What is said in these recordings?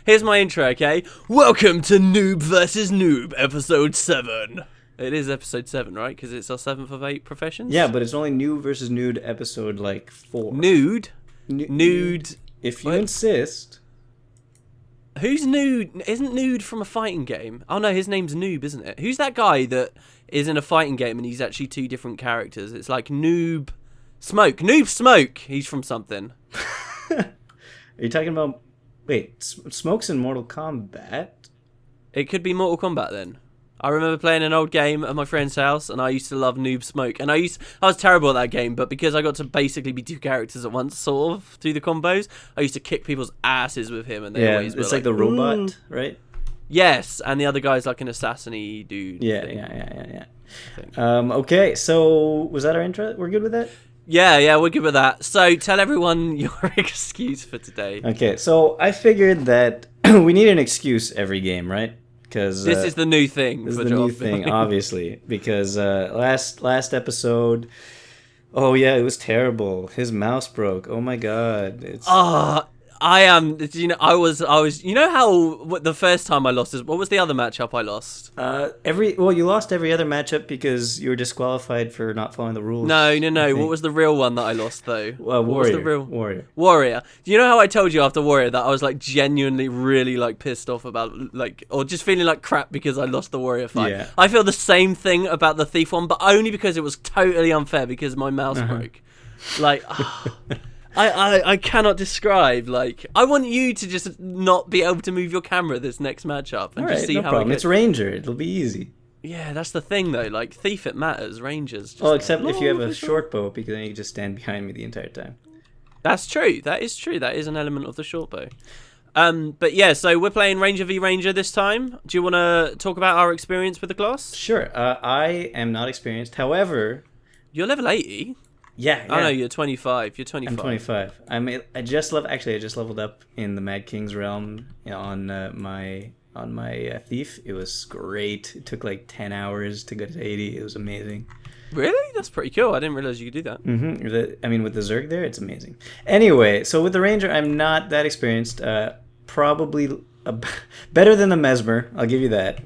Here's my intro, okay? Welcome to Noob vs. Noob, episode 7. It is episode 7, right? Because it's our 7th of 8 professions? Yeah, but it's only Noob versus Nude episode, 4. Nude? Nude. If you insist. Who's Nude? Isn't Nude from a fighting game? Oh no, his name's Noob, isn't it? Who's that guy that is in a fighting game and he's actually 2 different characters? It's like Noob Smoke. Noob Smoke! He's from something. Are you talking about... Wait, Smoke's in Mortal Kombat? It could be Mortal Kombat then. I remember playing an old game at my friend's house, and I used to love Noob Smoke. And I was terrible at that game, but because I got to basically be 2 characters at once, sort of, through the combos, I used to kick people's asses with him, and they always were it's like the robot, right? Yes, and the other guy's like an assassin-y dude. Yeah. Okay, so was that our intro? We're good with that? Yeah, we're good with that. So tell everyone your excuse for today. Okay, so I figured that we need an excuse every game, right? Because this is the new thing. This is the new thing, obviously, because last episode, oh yeah, it was terrible. His mouse broke. Oh my god. I am. You know, I was. You know how the first time I lost is what was the other matchup I lost? You lost every other matchup because you were disqualified for not following the rules. No. What was the real one that I lost though? Warrior. What was the real Warrior? Do you know how I told you after Warrior that I was like genuinely really like pissed off about or just feeling like crap because I lost the Warrior fight? Yeah. I feel the same thing about the Thief one, but only because it was totally unfair because my mouse broke. Like. I cannot describe, I want you to just not be able to move your camera this next matchup and just see how problem. It's Ranger. It'll be easy. Yeah, that's the thing though. Like Thief, it matters. Rangers. Just except if you have a short bow, because then you can just stand behind me the entire time. That's true. That is true. That is an element of the short bow. But yeah, so we're playing Ranger v Ranger this time. Do you want to talk about our experience with the class? Sure. I am not experienced. However, you're level 80. Yeah. Oh no, you're 25. You're 25. I'm 25. I just leveled up in the Mad King's realm on my thief. It was great. It took like 10 hours to get to 80. It was amazing. Really? That's pretty cool. I didn't realize you could do that. Mm-hmm. With the Zerg there, it's amazing. Anyway, so with the Ranger, I'm not that experienced. Probably better than the Mesmer. I'll give you that.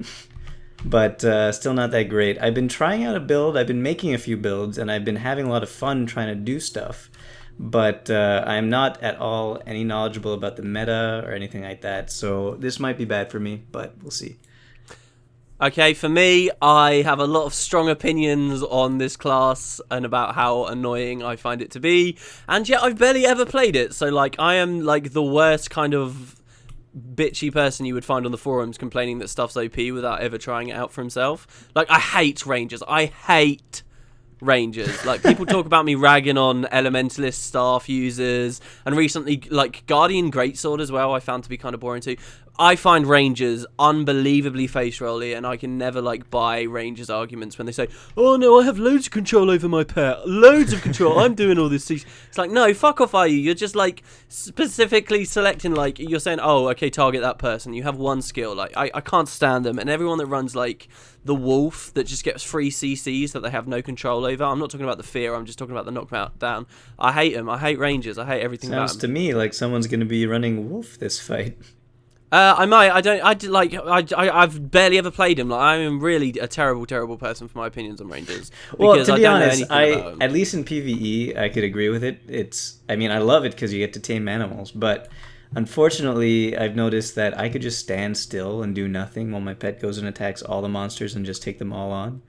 But still not that great. I've been trying out a build. I've been making a few builds, and I've been having a lot of fun trying to do stuff. But I'm not at all any knowledgeable about the meta or anything like that. So this might be bad for me, but we'll see. Okay, for me, I have a lot of strong opinions on this class and about how annoying I find it to be. And yet I've barely ever played it. So I am the worst kind of bitchy person you would find on the forums complaining that stuff's OP without ever trying it out for himself. I hate Rangers. I hate Rangers. People talk about me ragging on Elementalist staff users, and recently Guardian Greatsword as well I found to be kind of boring too. I find Rangers unbelievably face rolly, and I can never buy Rangers arguments when they say, "Oh no, I have loads of control over my pet, loads of control. I'm doing all this." It's no, fuck off, are you? You're just specifically selecting you're saying, "Oh, okay, target that person." You have one skill. I can't stand them, and everyone that runs the wolf that just gets free CCs that they have no control over. I'm not talking about the fear. I'm just talking about the knockdown down. I hate them. I hate Rangers. I hate everything about them. Sounds to me like someone's going to be running wolf this fight. I might. I don't. I've barely ever played him. I am really a terrible person for my opinions on Rangers. Well, to be honest, at least in PvE, I could agree with it. I love it because you get to tame animals, but unfortunately, I've noticed that I could just stand still and do nothing while my pet goes and attacks all the monsters and just take them all on.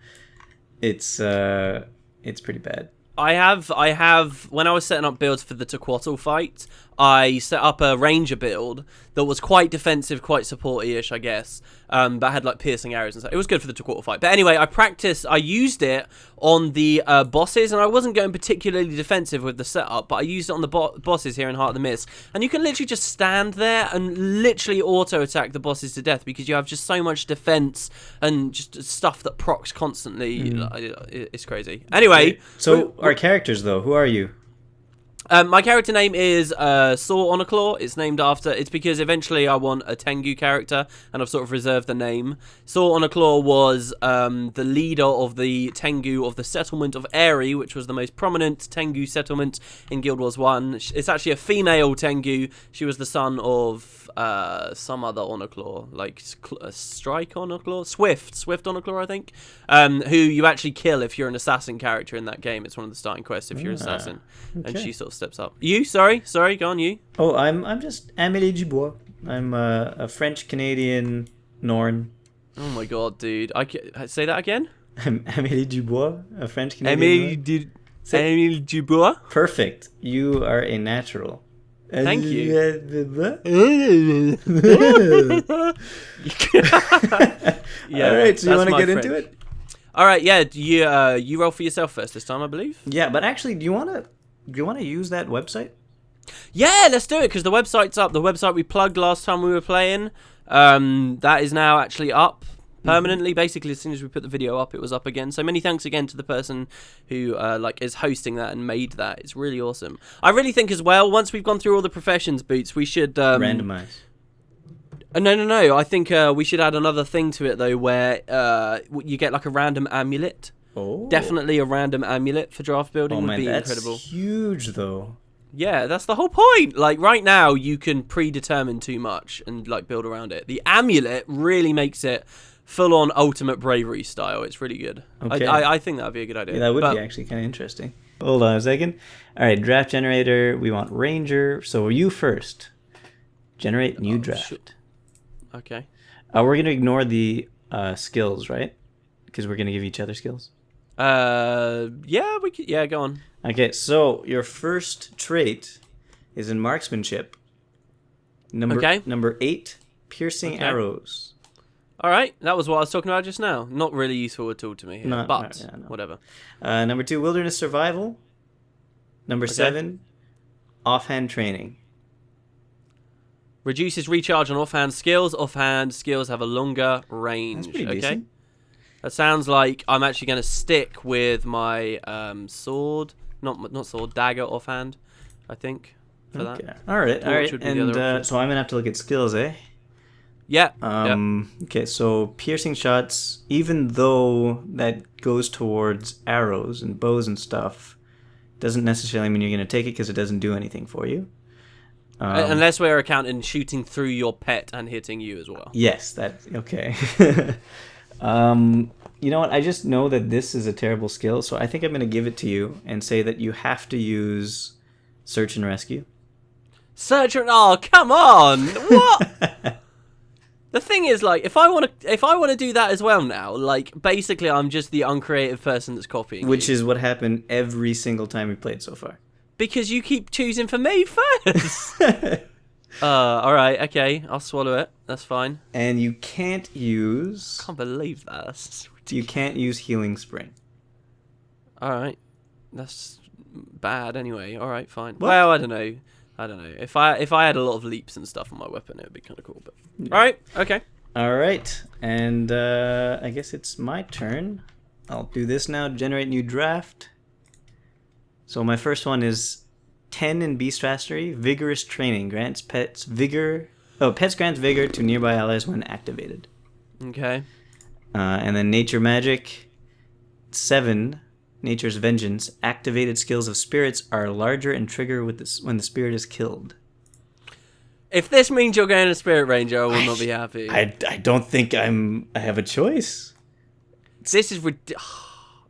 It's pretty bad. I have when I was setting up builds for the Tequatl fight, I set up a Ranger build that was quite defensive, quite supporty-ish, I guess, but had piercing arrows and stuff. It was good for the Tequatl fight. But anyway, I used it on the bosses, and I wasn't going particularly defensive with the setup, but I used it on the bosses here in Heart of the Mist. And you can literally just stand there and literally auto-attack the bosses to death because you have just so much defense and just stuff that procs constantly. It's crazy. Anyway. So our characters, though, who are you? My character name is Saw on a Claw. It's named after. It's because eventually I want a Tengu character, and I've sort of reserved the name. Saw on a Claw was the leader of the Tengu of the settlement of Aerie, which was the most prominent Tengu settlement in Guild Wars 1. It's actually a female Tengu. She was the son of some other Honor Claw, like Strike Honor Claw, Swift Honor Claw, I think. Who you actually kill if you're an assassin character in that game. It's one of the starting quests if you're an assassin, and she sort of steps up. You, sorry, go on, you. Oh, I'm just Amélie Dubois. I'm a French Canadian Norn. Oh my god, dude! Say that again. I'm Amélie Dubois, a French Canadian. Amélie Dubois. Perfect. You are a natural. Thank you. Yeah. All right. So you want to get into it? All right. Yeah. You roll for yourself first this time, I believe. Yeah, but actually, do you want to use that website? Yeah, let's do it because the website's up. The website we plugged last time we were playing, that is now actually up permanently. Basically, as soon as we put the video up, it was up again. So many thanks again to the person who is hosting that and made that. It's really awesome. I really think as well, once we've gone through all the professions boots, we should randomize. No. I think we should add another thing to it though, where you get like a random amulet. Oh, definitely a random amulet for draft building would be incredible. That's huge though. Yeah, that's the whole point. Like right now, you can predetermine too much and like build around it. The amulet really makes it full-on ultimate bravery style. It's really good. Okay. I think that would be a good idea. Yeah, that would be actually kind of interesting. Hold on a second. All right, draft generator. We want ranger. So you first. Generate new draft. Shit. Okay. We're gonna ignore the skills, right? Because we're gonna give each other skills. Yeah, we could. Yeah, go on. Okay, so your first trait is in marksmanship. Number 8, piercing arrows. All right, that was what I was talking about just now. Not really useful at all to me, here, but whatever. Number 2, wilderness survival. Number 7, offhand training. Reduces recharge on offhand skills. Offhand skills have a longer range. That's pretty decent. That sounds like I'm actually going to stick with my sword, not sword, dagger offhand, I think, for that. All right. And so I'm going to have to look at skills, eh? Yeah. Okay, so piercing shots, even though that goes towards arrows and bows and stuff, doesn't necessarily mean you're going to take it because it doesn't do anything for you. Unless we're accounting shooting through your pet and hitting you as well. Yes, okay. You know what? I just know that this is a terrible skill, so I think I'm going to give it to you and say that you have to use search and rescue. Oh, come on! What? The thing is, like, if I want to do that as well now, like, basically, I'm just the uncreative person that's copying. Which is what happened every single time we played so far. Because you keep choosing for me first. All right, okay, I'll swallow it. That's fine. And you can't use. I can't believe that. That's ridiculous. You can't use healing spring. All right, that's bad anyway. All right, fine. What? Well, I don't know. If I had a lot of leaps and stuff on my weapon, it would be kind of cool. But all right, okay. All right, and I guess it's my turn. I'll do this now. Generate new draft. So my first one is 10 in Beast Mastery. Vigorous training grants pets vigor. Oh, pets grants vigor to nearby allies when activated. Okay. And then Nature Magic. 7. Nature's Vengeance. Activated skills of spirits are larger and trigger with this when the spirit is killed. If this means you're going to Spirit Ranger, I will not be happy. I don't think I have a choice. This is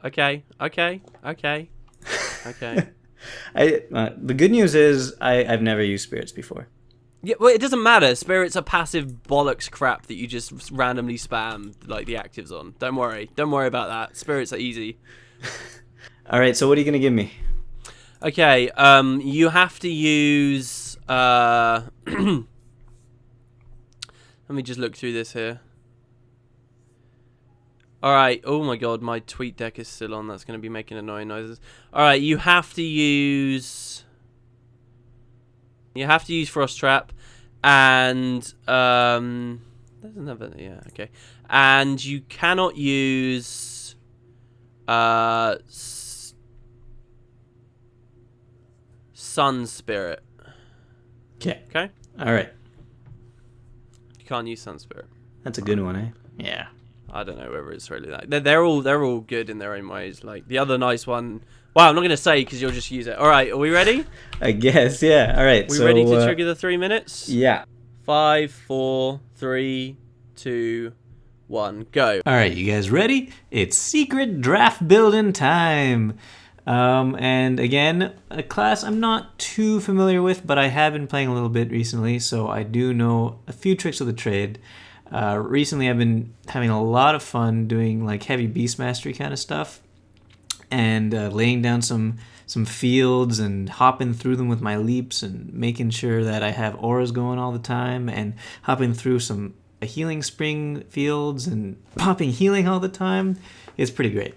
okay. The good news is I've never used spirits before. Yeah, well, it doesn't matter. Spirits are passive bollocks crap that you just randomly spam like the actives on. Don't worry about that. Spirits are easy. All right, so what are you gonna give me? Okay, you have to use. Let me just look through this here. All right. Oh my god, my tweet deck is still on. That's going to be making annoying noises. All right, you have to use Frost Trap, and there's another. Yeah, okay. And you cannot use Sun Spirit. Okay. Okay? All right. You can't use Sun Spirit. That's a good one, eh? Yeah. I don't know whether it's really that. They're all good in their own ways. Like the other nice one. Well, I'm not gonna say because you'll just use it. All right, are we ready? I guess. Yeah. All right. We ready to trigger the 3 minutes? Yeah. 5, 4, 3, 2, 1, go. All right, you guys ready? It's secret draft building time. And again, a class I'm not too familiar with, but I have been playing a little bit recently, so I do know a few tricks of the trade. Recently, I've been having a lot of fun doing like heavy beast mastery kind of stuff, and laying down some fields and hopping through them with my leaps and making sure that I have auras going all the time, and hopping through some healing spring fields and popping healing all the time. It's pretty great.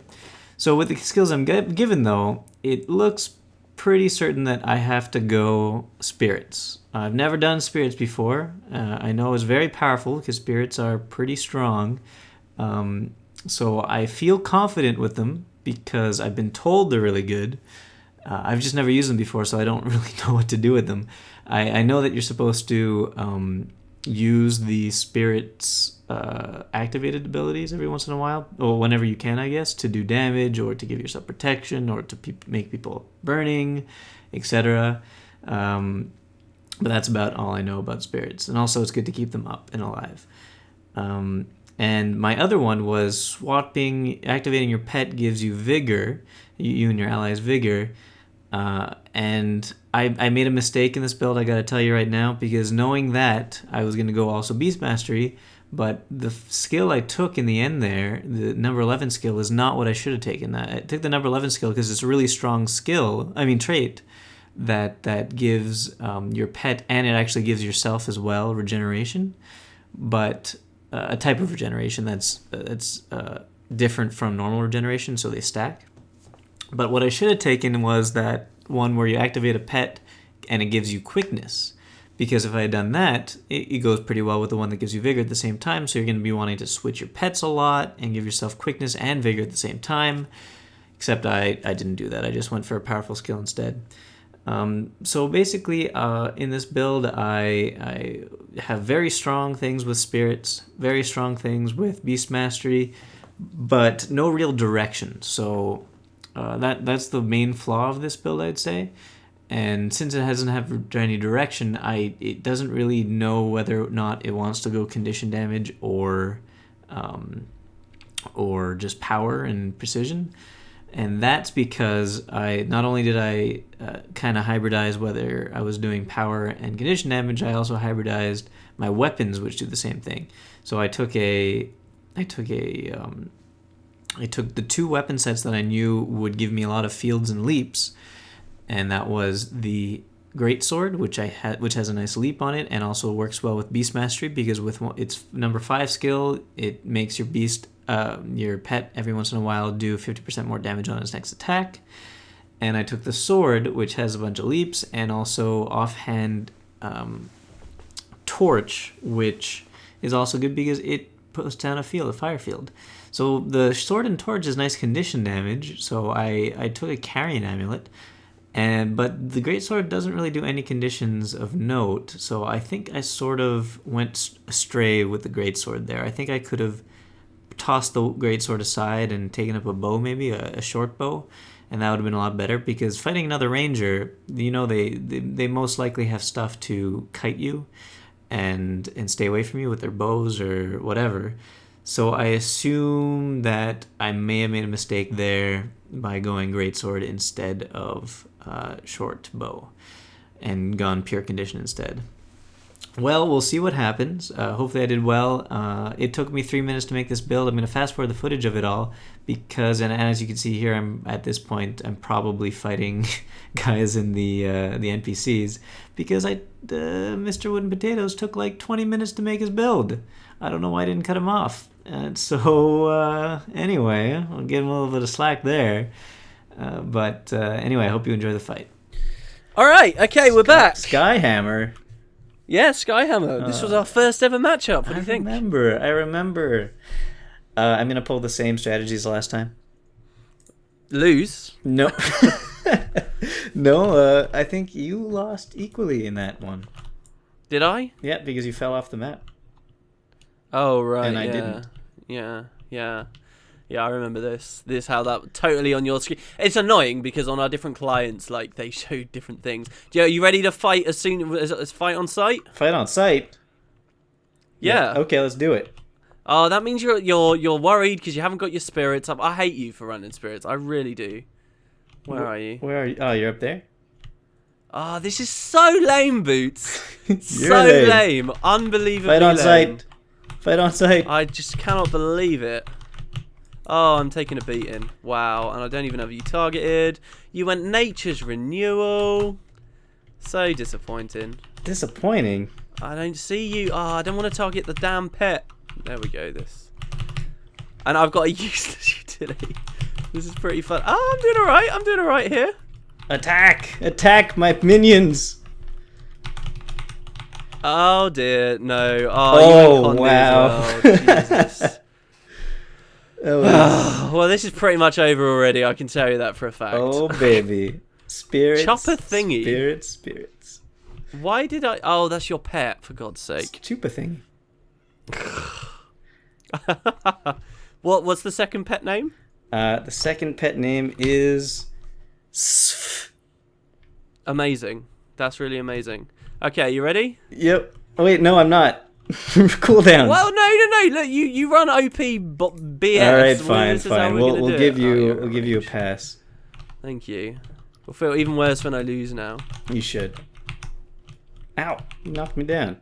So with the skills I'm given, though, it looks pretty certain that I have to go spirits. I've never done spirits before. I know it's very powerful because spirits are pretty strong. So I feel confident with them because I've been told they're really good. I've just never used them before, so I don't really know what to do with them. I know that you're supposed to use the spirits' activated abilities every once in a while, or whenever you can, I guess, to do damage or to give yourself protection or to make people burning, etc. But that's about all I know about spirits. And also it's good to keep them up and alive. And my other one was activating your pet gives you vigor, you and your allies vigor. And I made a mistake in this build, I gotta tell you right now, because knowing that, I was gonna go also Beast Mastery, but the skill I took in the end there, the number 11 skill, is not what I should have taken. I took the number 11 skill because it's a really strong trait, that gives your pet, and it actually gives yourself as well, regeneration, but a type of regeneration that's different from normal regeneration, so they stack. But what I should have taken was that one where you activate a pet and it gives you quickness, because if I had done that, it goes pretty well with the one that gives you vigor at the same time, so you're going to be wanting to switch your pets a lot and give yourself quickness and vigor at the same time, except I didn't do that. I just went for a powerful skill instead. So basically, in this build, I have very strong things with spirits, very strong things with beast mastery, but no real direction. So that's the main flaw of this build, I'd say. And since it doesn't have any direction, it doesn't really know whether or not it wants to go condition damage or just power and precision. And that's because not only did I kind of hybridize whether I was doing power and condition damage, I also hybridized my weapons, which do the same thing. So I took the two weapon sets that I knew would give me a lot of fields and leaps, and that was the Greatsword, which has a nice leap on it, and also works well with Beast Mastery because with its number 5 skill, it makes your your pet every once in a while do 50% more damage on its next attack. And I took the sword, which has a bunch of leaps, and also offhand torch, which is also good because it puts down a fire field. So the sword and torch is nice condition damage, so I took a carrion amulet. But the greatsword doesn't really do any conditions of note, so I think I sort of went astray with the greatsword there. I think I could have tossed the greatsword aside and taken up a bow, maybe a short bow, and that would have been a lot better, because fighting another ranger, they most likely have stuff to kite you and stay away from you with their bows or whatever. So I assume that I may have made a mistake there by going greatsword instead of short bow and gone pure condition instead. Well, we'll see what happens. Hopefully I did well. It took me 3 minutes to make this build. I'm going to fast forward the footage of it all because, and as you can see here, I'm probably fighting guys in the NPCs because Mr. Wooden Potatoes took like 20 minutes to make his build. I don't know why I didn't cut him off. Anyway, I'll give him a little bit of slack there. Anyway, I hope you enjoy the fight. All right, okay, we're back. Skyhammer. Yeah, Skyhammer. This was our first ever matchup. What do you think? I remember. I'm going to pull the same strategies last time. Lose? No. No, I think you lost equally in that one. Did I? Yeah, because you fell off the map. Oh, right, And I yeah. didn't. Yeah, I remember this. This how that totally on your screen. It's annoying because on our different clients, like, they show different things. Are you ready to fight as soon as fight on site? Fight on site? Yeah. Okay, let's do it. Oh, that means you're worried because you haven't got your spirits up. I hate you for running spirits. I really do. Where are you? Where are you? Oh, you're up there? Oh, this is so lame, Boots. So lame. lame. Unbelievably Fight on lame. site. Fight on site. I just cannot believe it. Oh, I'm taking a beating. Wow, and I don't even have you targeted. You went Nature's Renewal. So disappointing. Disappointing. I don't see you. Oh, I don't want to target the damn pet. There we go, this. And I've got a useless utility. This is pretty fun. Oh, I'm doing alright. I'm doing alright here. Attack! Attack my minions! Oh dear, no. Oh, you went wow. as well. Jesus. Was... Well, this is pretty much over already. I can tell you that for a fact. Oh baby, spirits. Chopper thingy. Spirits. Why did I? Oh, that's your pet, for God's sake. Chupa thingy. What's the second pet name? The second pet name is Sf. Amazing. That's really amazing. Okay, you ready? Yep. Oh wait, no, I'm not. Cool down. Well, no. Look, you run OP BS. All right, This is fine. how we're gonna We'll do give it. you Oh, we'll give you a pass. Thank you. We'll feel even worse when I lose now. You should. Ow! You knocked me down.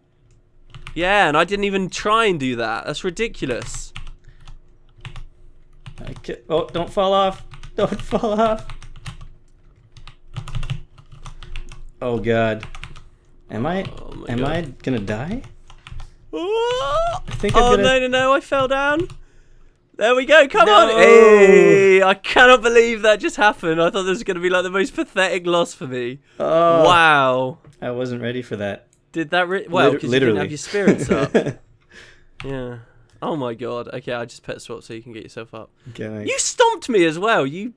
Yeah, and I didn't even try and do that. That's ridiculous. Oh, don't fall off! Don't fall off! Oh God. Am I gonna die? Oh, I think I'm gonna... no, I fell down. There we go, come No. on. Hey, I cannot believe that just happened. I thought this was going to be like the most pathetic loss for me. Oh, Wow. I wasn't ready for that. Did that well, because you didn't Literally. have your spirits up. Yeah. Oh my God. Okay, I just pet swap so you can get yourself up. Okay. You stomped me as well, you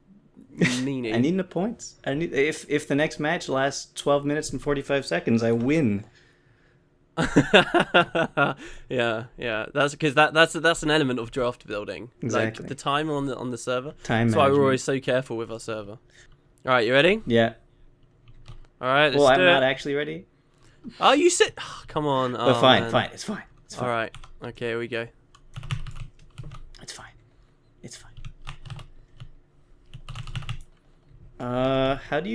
meanie. I need the points. I need if the next match lasts 12 minutes and 45 seconds, I win. yeah. That's because that's an element of draft building. Exactly. Like the time on the server. Time That's why we're management. always so careful with our server. All right, you ready? Yeah. All right, let's Well, I'm do not it. actually ready. Oh, you sit. Oh, come on. But Oh, fine, man. fine. It's fine. It's fine. All right. Okay, here we go. It's fine. It's fine. How do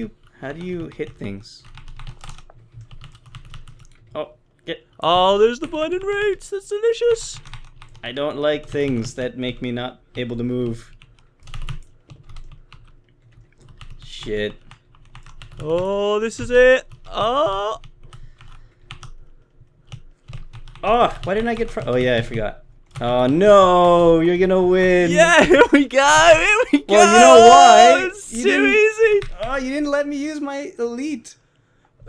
you hit things? Oh, get. Oh, there's the binding roots. That's delicious. I don't like things that make me not able to move. Shit. Oh, this is it. Oh. Oh, why didn't I get oh yeah, I forgot. Oh no, you're gonna win. Yeah, here we go. Here we go. Well, you know why? It's You too didn't- easy. Oh, you didn't let me use my elite.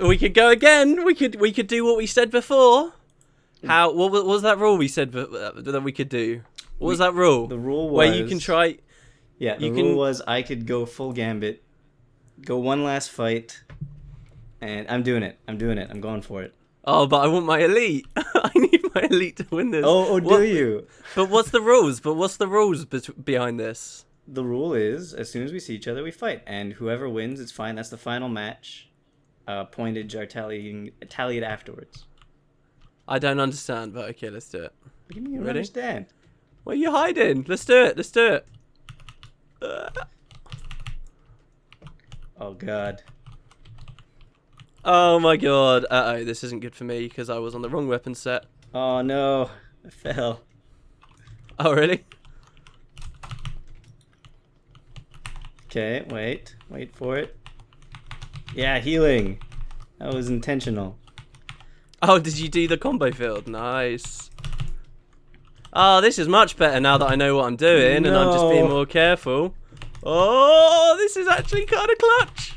We could go again. We could do what we said before. What was that rule we said that we could do? What was that rule? The rule was where you can try. Yeah, the you rule can- was I could go full gambit, go one last fight, and I'm doing it. I'm going for it. Oh, but I want my elite. I need my elite to win this. Oh, do you? But what's the rules? Behind this? The rule is as soon as we see each other, we fight, and whoever wins, it's fine. That's the final match. Pointage are tallied afterwards. I don't understand, but okay, let's do it. What do you mean you don't Ready? understand? What are you hiding? Let's do it. Let's do it. Oh God. Oh my God. Uh-oh, this isn't good for me because I was on the wrong weapon set. Oh no, I fell. Oh, really? Okay, wait for it. Yeah, healing. That was intentional. Oh, did you do the combo field? Nice. Oh, this is much better now that I know what I'm doing and I'm just being No. more careful. Oh, this is actually kind of clutch.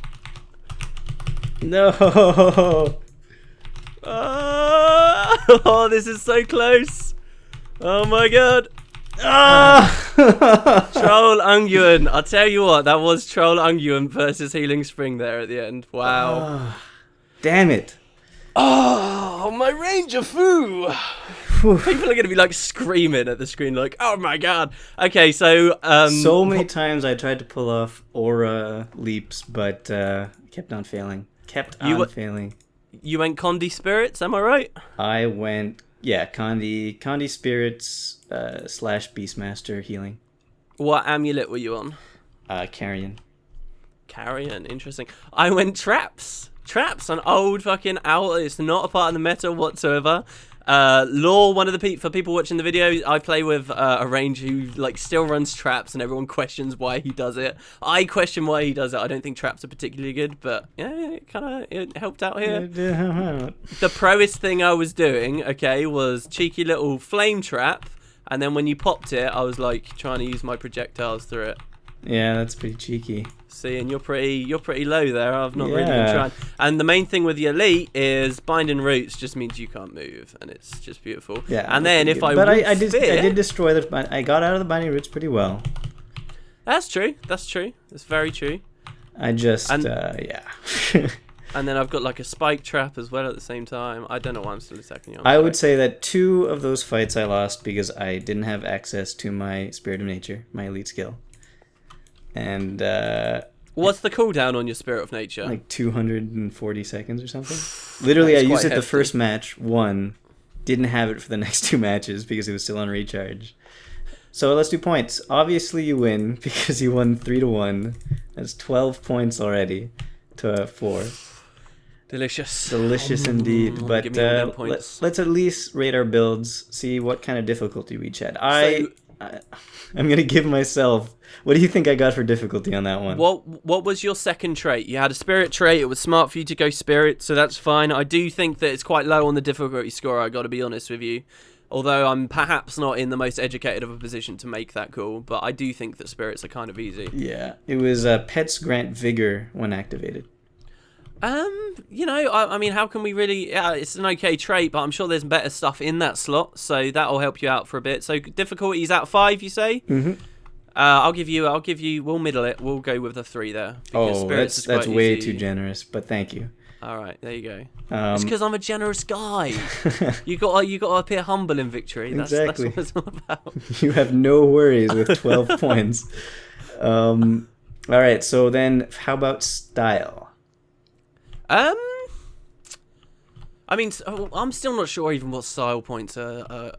No. Oh, this is so close. Oh my God. Troll Unguent. I'll tell you what, that was Troll Unguent versus Healing Spring there at the end. Wow. Damn it. Oh, my Ranger Foo. People are going to be like screaming at the screen like, oh my god. Okay, so... so many times I tried to pull off aura leaps, but kept on failing. Failing. You went Condi Spirits, am I right? I went, yeah, Condi Spirits / Beastmaster healing. What amulet were you on? Carrion. Carrion, interesting. I went Traps. Traps, an old fucking owl. It's not a part of the meta whatsoever. Law, one of the for people watching the video, I play with a range who like still runs traps, and everyone questions why he does it. I question why he does it. I don't think traps are particularly good, but yeah, it helped out here. The proest thing I was doing, okay, was cheeky little flame trap, and then when you popped it, I was like trying to use my projectiles through it. Yeah, that's pretty cheeky. See, and you're pretty low there. I've not really been trying. And the main thing with the elite is binding roots just means you can't move, and it's just beautiful. Yeah. And then if I did destroy the. I got out of the binding roots pretty well. That's true. That's true. That's very true. I just yeah. And then I've got like a spike trap as well at the same time. I don't know why I'm still attacking you. I would say that 2 of those fights I lost because I didn't have access to my Spirit of Nature, my elite skill. And what's the cooldown on your Spirit of Nature? Like 240 seconds or something. Literally, I used it the first match, won, didn't have it for the next 2 matches because it was still on recharge. So let's do points. Obviously, you win because you won 3-1. That's 12 points already to 4. Delicious Indeed. But let's at least rate our builds, see what kind of difficulty we each had. I'm gonna give myself. What do you think I got for difficulty on that one? What was your second trait? You had a spirit trait. It was smart for you to go spirit, so that's fine. I do think that it's quite low on the difficulty score. I got to be honest with you. Although I'm perhaps not in the most educated of a position to make that call, but I do think that spirits are kind of easy. Yeah, it was pets grant vigor when activated. You know, I mean, how can we really? Yeah, it's an okay trait, but I'm sure there's better stuff in that slot, so that'll help you out for a bit. So difficulty's at 5, you say? Mm-hmm. I'll give you. We'll middle it. We'll go with a 3 there. That's way too generous, but thank you. All right, there you go. It's because I'm a generous guy. you got to appear humble in victory. Exactly. That's what it's all about. You have no worries with 12 points. All right, so then how about style? I mean, I'm still not sure even what style points are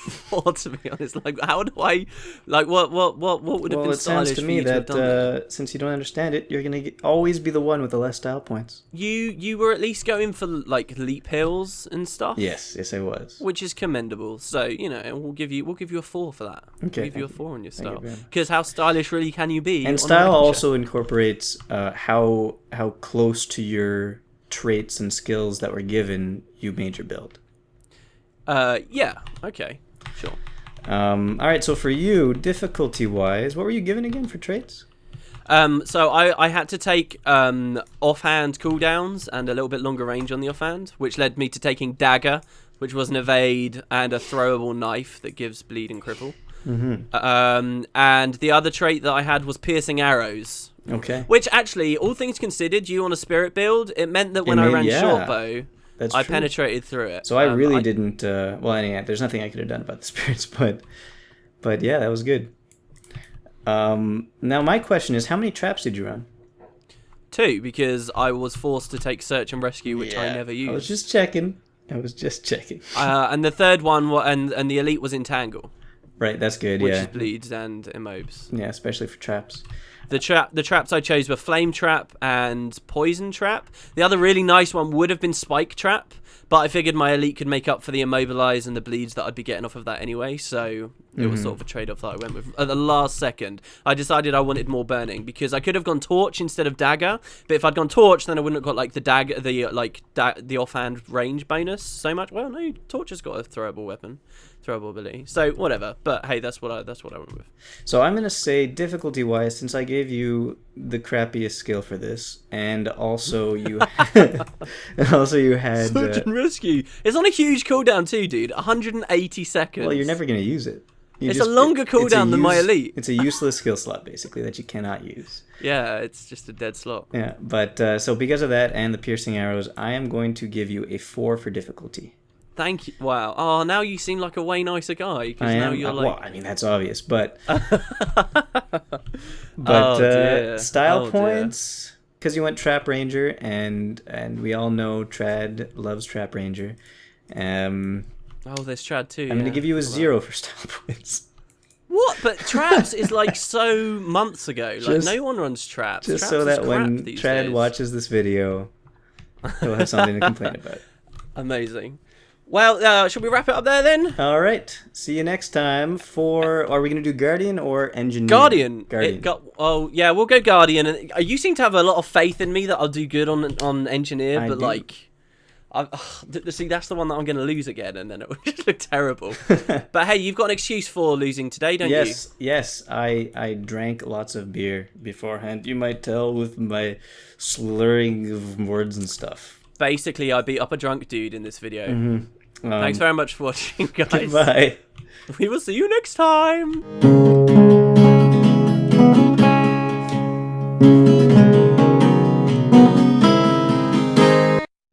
for, to be honest. Like, how do I, like, what would have been stylish? Well, it sounds to me that since you don't understand it, you're gonna always be the one with the less style points. You were at least going for like leap hills and stuff. Yes, I was. Which is commendable. So we'll give you a 4 for that. Okay, we'll give you a 4 on your style, because how stylish really can you be? And style also incorporates how close to your traits and skills that were given you made your build. Yeah, okay, sure. All right, so for you, difficulty wise, what were you given again for traits? So I had to take offhand cooldowns and a little bit longer range on the offhand, which led me to taking dagger, which was an evade, and a throwable knife that gives bleed and cripple. Mm-hmm. And the other trait that I had was piercing arrows. Okay. Which actually, all things considered, you on a spirit build, it meant that when I ran short bow, I penetrated through it. So I really didn't. Well, anyway, there's nothing I could have done about the spirits, but yeah, that was good. Now my question is, how many traps did you run? 2, because I was forced to take search and rescue, which I never used. I was just checking. And the third one, and the elite was entangle. Right, that's good. Which is bleeds and immobes. Yeah, especially for traps. The traps I chose were flame trap and poison trap. The other really nice one would have been spike trap, but I figured my elite could make up for the immobilize and the bleeds that I'd be getting off of that anyway, so it was sort of a trade-off that I went with. At the last second, I decided I wanted more burning, because I could have gone torch instead of dagger, but if I'd gone torch, then I wouldn't have got like the offhand range bonus so much. Well, no, torch has got a throwable weapon. Throwable ability. So whatever. But hey, that's what I went with. So I'm gonna say difficulty wise, since I gave you the crappiest skill for this, and also you had search and rescue. It's on a huge cooldown too, dude. 180 seconds. Well, you're never gonna use it. It's a longer cooldown than my elite. It's a useless skill slot, basically, that you cannot use. Yeah, it's just a dead slot. Yeah, but so because of that and the piercing arrows, I am going to give you a 4 for difficulty. Thank you. Wow. Oh, now you seem like a way nicer guy. Because now you're like... Well, I mean, that's obvious, but... Dear. Style points, because you went Trap Ranger, and we all know Trad loves Trap Ranger. There's Trad too. I'm going to give you a 0 for style points. What? But Traps is like so months ago. Like no one runs Traps. Just Traps so that when Trad days. Watches this video, he'll have something to complain about. Amazing. Well, should we wrap it up there then? All right. See you next time for... Are we going to do Guardian or Engineer? Guardian. We'll go Guardian. And you seem to have a lot of faith in me that I'll do good on Engineer, but like... see, that's the one that I'm going to lose again, and then it will just look terrible. But hey, you've got an excuse for losing today, don't you? Yes. I drank lots of beer beforehand. You might tell with my slurring of words and stuff. Basically, I beat up a drunk dude in this video. Mm-hmm. Thanks very much for watching, guys. Goodbye. We will see you next time.